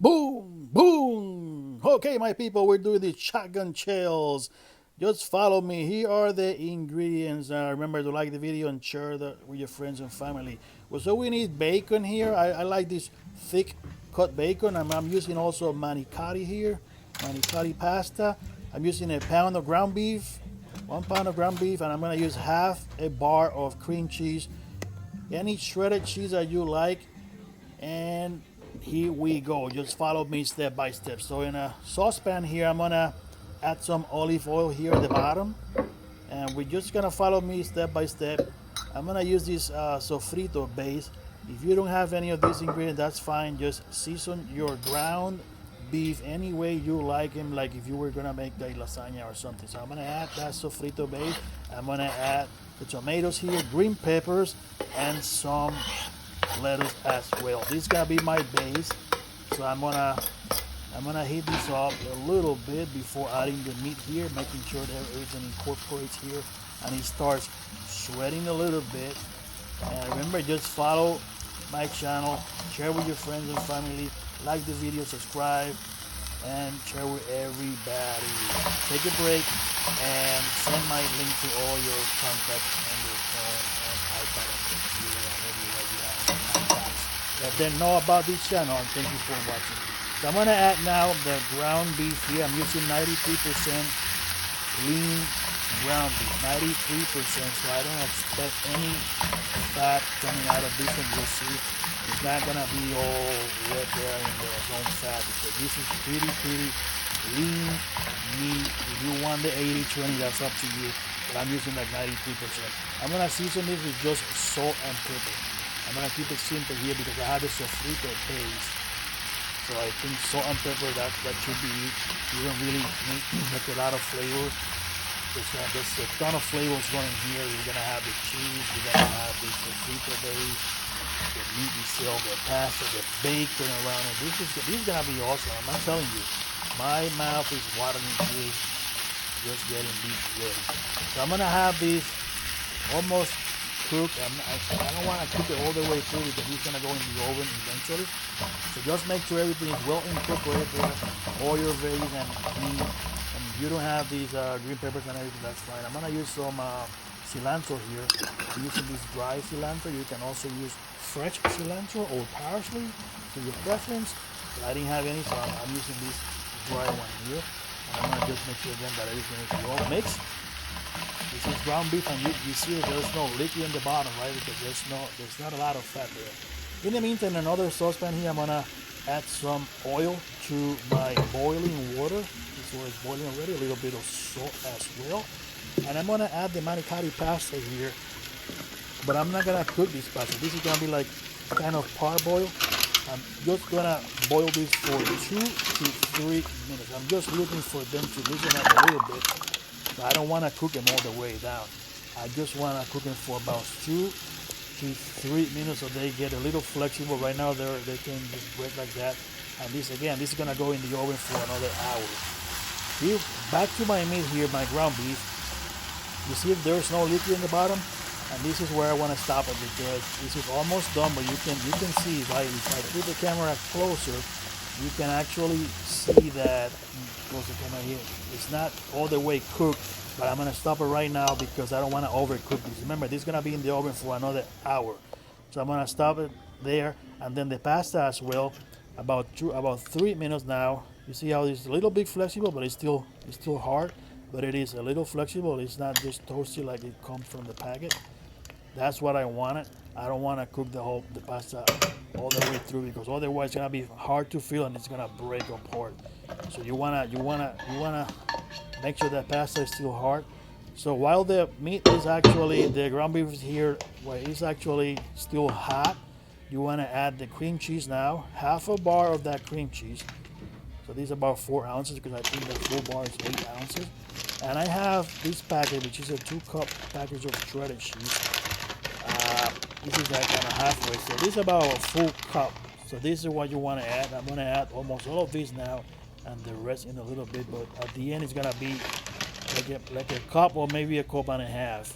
Boom, boom. Okay, my people, we're doing the shotgun shells. Just follow me. Here are the ingredients. Remember to like the video and share that with your friends and family. Well, so we need bacon here. I like this thick cut bacon. I'm using also manicotti here, manicotti pasta. I'm using a pound of ground beef, 1 pound of ground beef, and I'm gonna use half a bar of cream cheese. Any shredded cheese that you like, and here we go. Just follow me step by step. So in a saucepan here, I'm gonna add some olive oil here at the bottom, and we're just gonna follow me step by step. I'm gonna use this sofrito base. If you don't have any of these ingredients, that's fine. Just season your ground beef any way you like them, like if you were gonna make a lasagna or something. So I'm gonna add that sofrito base. I'm gonna add the tomatoes here, green peppers, and some lettuce as well. This is gonna be my base. So I'm gonna heat this up a little bit before adding the meat here, making sure that everything incorporates here and it starts sweating a little bit. And remember, just follow my channel, share with your friends and family, like the video, subscribe, and share with everybody. Take a break and send my link to all your contacts on your phone and iPad and computer and everywhere you have contacts. Let them know about this channel, and thank you for watching. So I'm gonna add now the ground beef here. I'm using 93% lean ground beef, 93%. So I don't expect any fat coming out of this, and you'll see it's not gonna be all wet there in the zone fat, because this is pretty lean meat. If you want the 80-20, that's up to you. But I'm using like 93%. I'm gonna season this with just salt and pepper. I'm gonna keep it simple here because I have the sofrito base. So I think salt and pepper, that should be it. You don't really need like a lot of flavor. There's a ton of flavors going here. You're gonna have the cheese, you're gonna have the sofrito base, the meat itself, the pasta, the bacon around it. This is gonna be awesome. I'm telling you, my mouth is watering just getting this ready. So I'm gonna have this almost cooked. I don't want to cook it all the way through because it's gonna go in the oven eventually. So just make sure everything is well incorporated there, all your veggies and meat. And if you don't have these green peppers and everything, that's fine. I'm gonna use some cilantro here. I'm using this dry cilantro. You can also use fresh cilantro or parsley to your preference. But I didn't have any, so I'm using this dry one here. And I'm gonna just make sure again that everything is well mixed. This is ground beef, and you see there's no liquid in the bottom, right? Because there's not a lot of fat there. In the meantime, another saucepan here, I'm gonna add some oil to my boiling water. This water is boiling already. A little bit of salt as well, and I'm gonna add the manicotti pasta here. But I'm not gonna cook this pasta. This is gonna be like kind of parboil. I'm just gonna boil this for 2 to 3 minutes. I'm just looking for them to loosen up a little bit. So I don't want to cook them all the way down. I just want to cook them for about 2 to 3 minutes so they get a little flexible. Right now they can just break like that. And this is gonna go in the oven for another hour. Here, back to my meat here, my ground beef. You see if there's no liquid in the bottom, and this is where I want to stop it because this is almost done. But you can see if I put the camera closer, you can actually see that. Close the camera here. It's not all the way cooked, but I'm gonna stop it right now because I don't want to overcook this. Remember, this is gonna be in the oven for another hour, so I'm gonna stop it there. And then the pasta as well, about 3 minutes now. You see how it's a little bit flexible, but it's still hard. But it is a little flexible. It's not just toasty like it comes from the packet. That's what I wanted. I don't want to cook the pasta all the way through because otherwise it's gonna be hard to feel and it's gonna break apart. So you wanna make sure that pasta is still hard. So while the meat is actually, the ground beef is here, where it's actually still hot, you wanna add the cream cheese now. Half a bar of that cream cheese. So this is about 4 ounces because I think the full bar is 8 ounces. And I have this packet, which is a 2-cup package of shredded cheese. This is like kind of halfway, so this is about a full cup. So this is what you want to add. I'm going to add almost all of this now, and the rest in a little bit. But at the end, it's going to be like a cup or maybe a cup and a half.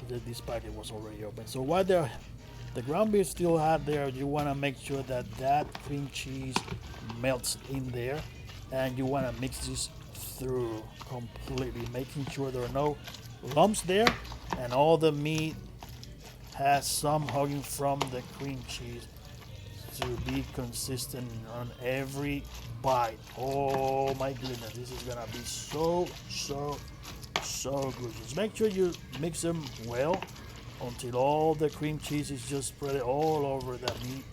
This packet was already open. So while they're The ground beef still hot there. You want to make sure that that cream cheese melts in there, and you want to mix this through completely, making sure there are no lumps there, and all the meat has some hugging from the cream cheese to be consistent on every bite. Oh my goodness, this is gonna be so good. Just make sure you mix them well until all the cream cheese is just spread all over the meat.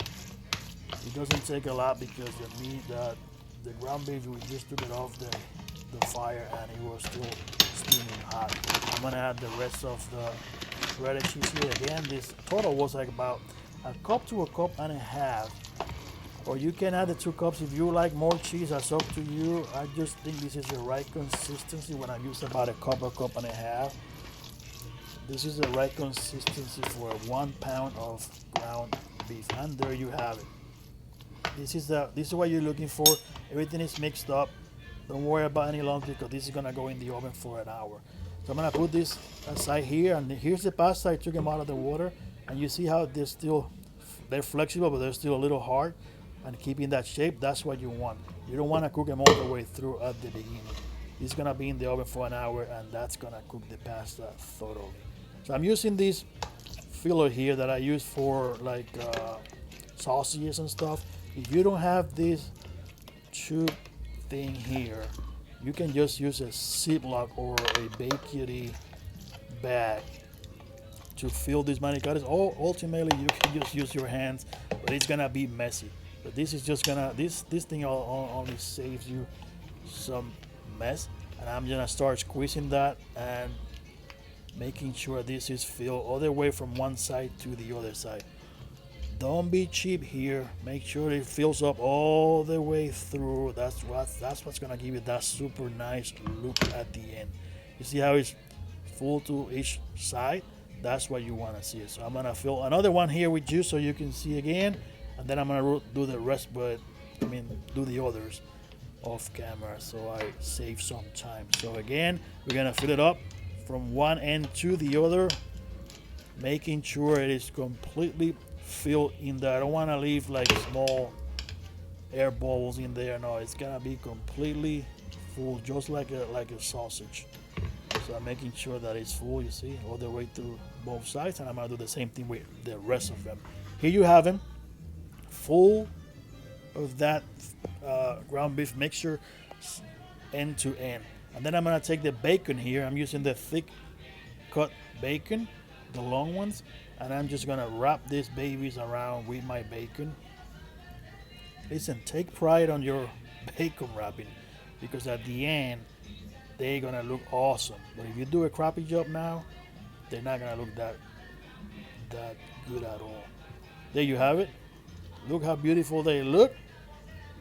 It doesn't take a lot because the meat that the ground beef, we just took it off the fire and it was still steaming hot. I'm gonna add the rest of the shredded cheese here. Again, this total was like about a cup to a cup and a half. Or you can add the 2 cups if you like more cheese. That's up to you. I just think this is the right consistency when I use about a cup and a half. This is the right consistency for 1 pound of ground beef. And there you have it. This is what you're looking for. Everything is mixed up. Don't worry about any lumps because this is gonna go in the oven for an hour. So I'm gonna put this aside here, and here's the pasta. I took them out of the water, and you see how they're flexible, but they're still a little hard. And keeping that shape, that's what you want. You don't want to cook them all the way through at the beginning. It's gonna be in the oven for an hour, and that's gonna cook the pasta thoroughly. So I'm using this filler here that I use for like sausages and stuff. If you don't have this tube thing here, you can just use a Ziploc or a bakery bag to fill these manicotti. Or ultimately, you can just use your hands, but it's gonna be messy. But this is just gonna, this thing only saves you some mess. And I'm gonna start squeezing that and making sure this is filled all the way from one side to the other side. Don't be cheap here. Make sure it fills up all the way through. That's what's gonna give you that super nice look at the end. You see how it's full to each side? That's what you wanna see. So I'm gonna fill another one here with you so you can see again. And then I'm gonna do the rest, do the others off camera so I save some time. So again, we're gonna fill it up from one end to the other, making sure it is completely filled in there. I don't wanna leave like small air bubbles in there. No, it's gonna be completely full, just like a sausage. So I'm making sure that it's full, you see, all the way through both sides, and I'm gonna do the same thing with the rest of them. Here you have them. Full of that ground beef mixture end to end. And then I'm gonna take the bacon here. I'm using the thick cut bacon, the long ones, and I'm just gonna wrap these babies around with my bacon. Listen, take pride on your bacon wrapping because at the end they're gonna look awesome. But if you do a crappy job now, they're not gonna look that good at all. There you have it. Look how beautiful they look.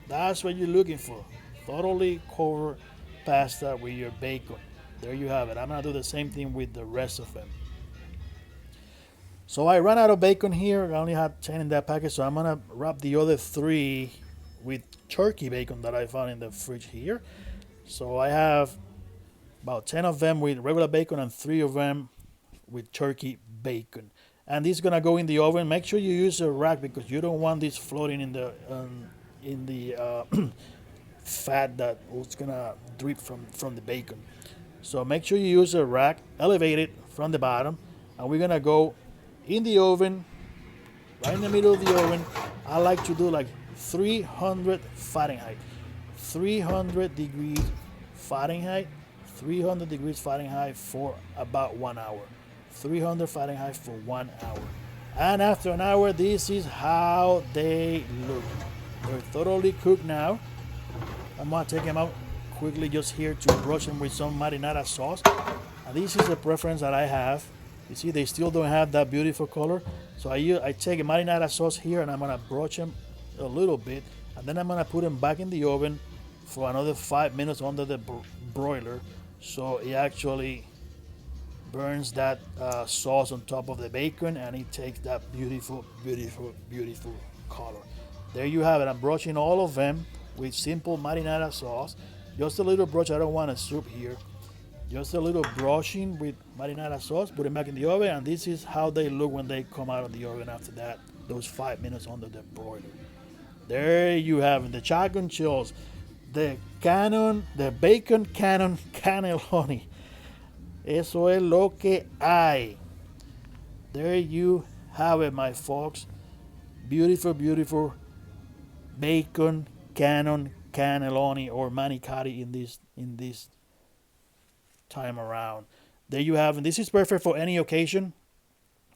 That's what you're looking for. Thoroughly covered pasta with your bacon. There you have it. I'm gonna do the same thing with the rest of them. So I ran out of bacon here. I only had 10 in that package, so I'm gonna wrap the other 3 with turkey bacon that I found in the fridge here. So I have about 10 of them with regular bacon and 3 of them with turkey bacon. And this is gonna go in the oven. Make sure you use a rack because you don't want this floating in the fat that was gonna drip from the bacon. So make sure you use a rack, elevate it from the bottom, and we're gonna go in the oven, right in the middle of the oven. I like to do like 300 Fahrenheit, 300 degrees Fahrenheit, 300 degrees Fahrenheit for about 1 hour. 300 Fahrenheit for 1 hour. And after an hour, this is how they look. They're thoroughly cooked now. I'm gonna take them out quickly just here to brush them with some marinara sauce. And this is the preference that I have. You see, they still don't have that beautiful color. So I take a marinara sauce here and I'm gonna brush them a little bit. And then I'm gonna put them back in the oven for another 5 minutes under the broiler. So it actually burns that sauce on top of the bacon and it takes that beautiful color. There you have it. I'm brushing all of them with simple marinara sauce. Just a little brush. I don't want a soup here. Just a little brushing with marinara sauce, put them back in the oven, and this is how they look when they come out of the oven after that. Those 5 minutes under the broiler. There you have it, the shotgun chills, the bacon cannon cannelloni. Eso es lo que hay. There you have it, my folks. Beautiful, beautiful bacon cannon cannelloni or manicotti in this time around. There you have it. This is perfect for any occasion.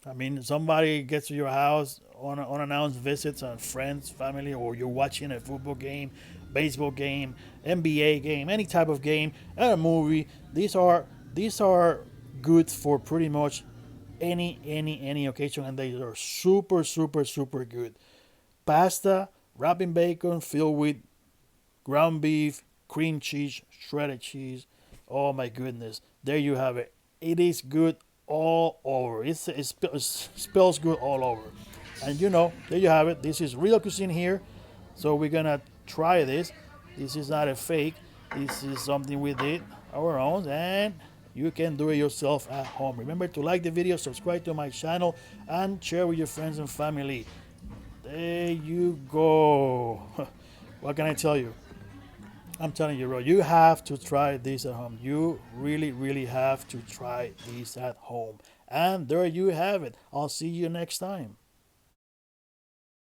I mean, somebody gets to your house on unannounced visits and friends, family, or you're watching a football game, baseball game, NBA game, any type of game, and a movie. These are good for pretty much any occasion, and they are super super super good. Pasta wrapped in bacon, filled with ground beef, cream cheese, shredded cheese. Oh my goodness! There you have it. It is good all over. It spells good all over. And there you have it. This is real cuisine here. So we're gonna try this. This is not a fake. This is something we did our own, and you can do it yourself at home. Remember to like the video, subscribe to my channel, and share with your friends and family. There you go. What can I tell you? I'm telling you, bro, you have to try this at home. You really, really have to try this at home. And there you have it. I'll see you next time.